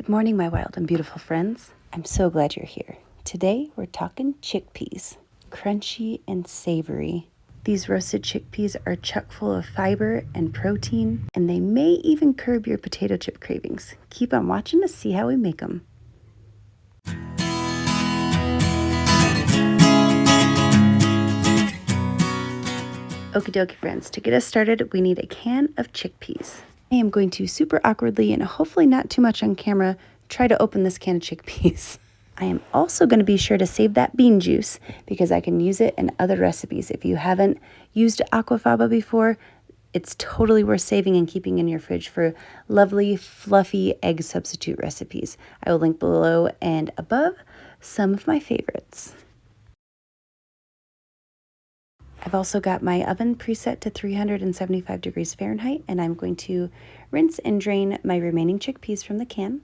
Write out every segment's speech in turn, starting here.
Good morning, my wild and beautiful friends. I'm so glad you're here. Today, we're talking chickpeas, crunchy and savory. These roasted chickpeas are chock full of fiber and protein, and they may even curb your potato chip cravings. Keep on watching to see how we make them. Okie dokie, friends. To get us started, we need a can of chickpeas. I am going to super awkwardly and hopefully not too much on camera try to open this can of chickpeas. I am also going to be sure to save that bean juice because I can use it in other recipes. If you haven't used Aquafaba before, it's totally worth saving and keeping in your fridge for lovely, fluffy egg substitute recipes. I will link below and above some of my favorites. I've also got my oven preset to 375 degrees Fahrenheit, and I'm going to rinse and drain my remaining chickpeas from the can.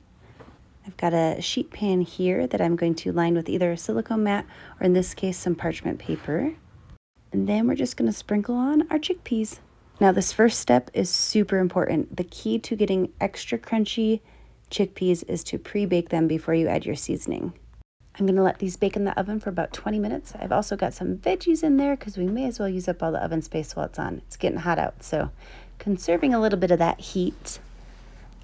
I've got a sheet pan here that I'm going to line with either a silicone mat or in this case some parchment paper. And then we're just going to sprinkle on our chickpeas. Now this first step is super important. The key to getting extra crunchy chickpeas is to pre-bake them before you add your seasoning. I'm going to let these bake in the oven for about 20 minutes. I've also got some veggies in there because we may as well use up all the oven space while it's on. It's getting hot out, so conserving a little bit of that heat.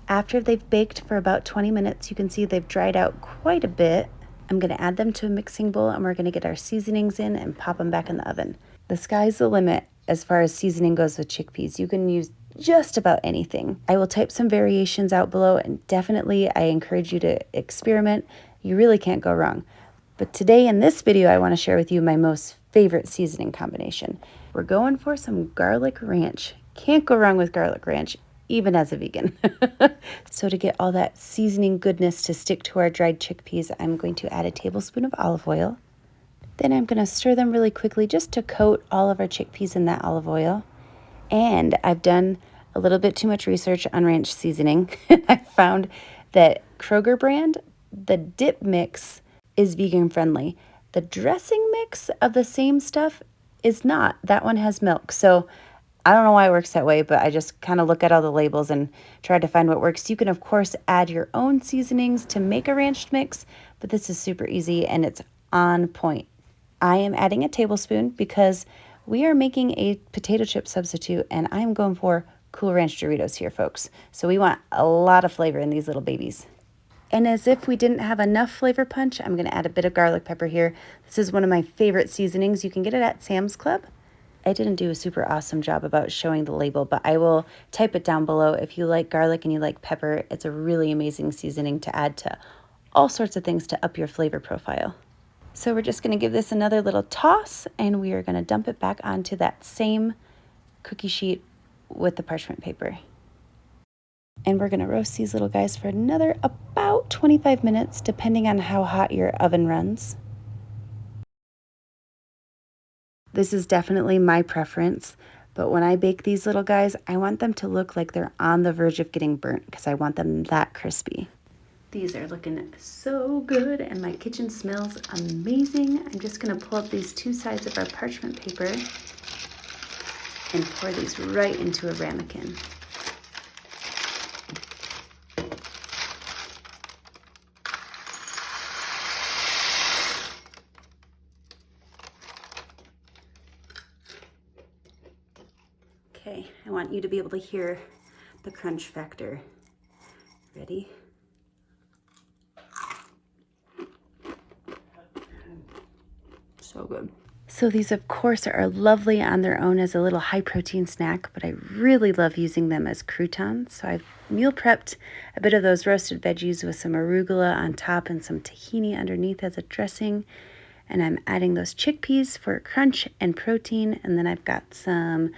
After they've baked for about 20 minutes, you can see they've dried out quite a bit. I'm going to add them to a mixing bowl and we're going to get our seasonings in and pop them back in the oven. The sky's the limit as far as seasoning goes with chickpeas. You can use just about anything. I will type some variations out below, and definitely I encourage you to experiment. You really can't go wrong. But today in this video, I want to share with you my most favorite seasoning combination. We're going for some garlic ranch. Can't go wrong with garlic ranch, even as a vegan. So to get all that seasoning goodness to stick to our dried chickpeas, I'm going to add a tablespoon of olive oil. Then I'm going to stir them really quickly just to coat all of our chickpeas in that olive oil. And I've done a little bit too much research on ranch seasoning. I found that Kroger brand, the dip mix is vegan friendly. The dressing mix of the same stuff is not. That one has milk. So I don't know why it works that way, but I just kind of look at all the labels and try to find what works. You can, of course, add your own seasonings to make a ranch mix, but this is super easy and it's on point. I am adding a tablespoon because we are making a potato chip substitute, and I'm going for Cool Ranch Doritos here, folks. So we want a lot of flavor in these little babies. And as if we didn't have enough flavor punch, I'm going to add a bit of garlic pepper here. This is one of my favorite seasonings. You can get it at Sam's Club. I didn't do a super awesome job about showing the label, but I will type it down below. If you like garlic and you like pepper, it's a really amazing seasoning to add to all sorts of things to up your flavor profile. So we're just going to give this another little toss, and we are going to dump it back onto that same cookie sheet with the parchment paper. And we're going to roast these little guys for another about 25 minutes, depending on how hot your oven runs. This is definitely my preference, but when I bake these little guys, I want them to look like they're on the verge of getting burnt because I want them that crispy. These are looking so good and my kitchen smells amazing. I'm just going to pull up these two sides of our parchment paper and pour these right into a ramekin. Okay, I want you to be able to hear the crunch factor. Ready? So good. So these, of course, are lovely on their own as a little high protein snack, but I really love using them as croutons. So I've meal prepped a bit of those roasted veggies with some arugula on top and some tahini underneath as a dressing. And I'm adding those chickpeas for crunch and protein. And then I've got some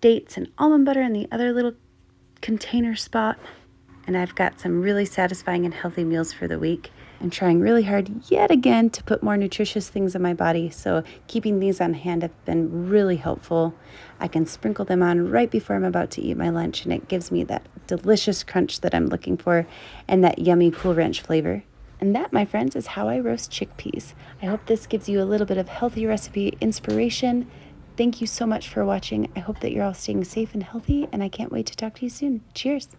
dates and almond butter in the other little container spot. And I've got some really satisfying and healthy meals for the week. I'm trying really hard yet again to put more nutritious things in my body, so keeping these on hand have been really helpful. I can sprinkle them on right before I'm about to eat my lunch, and it gives me that delicious crunch that I'm looking for and that yummy Cool Ranch flavor. And that, my friends, is how I roast chickpeas. I hope this gives you a little bit of healthy recipe inspiration. Thank you so much for watching. I hope that you're all staying safe and healthy, and I can't wait to talk to you soon. Cheers.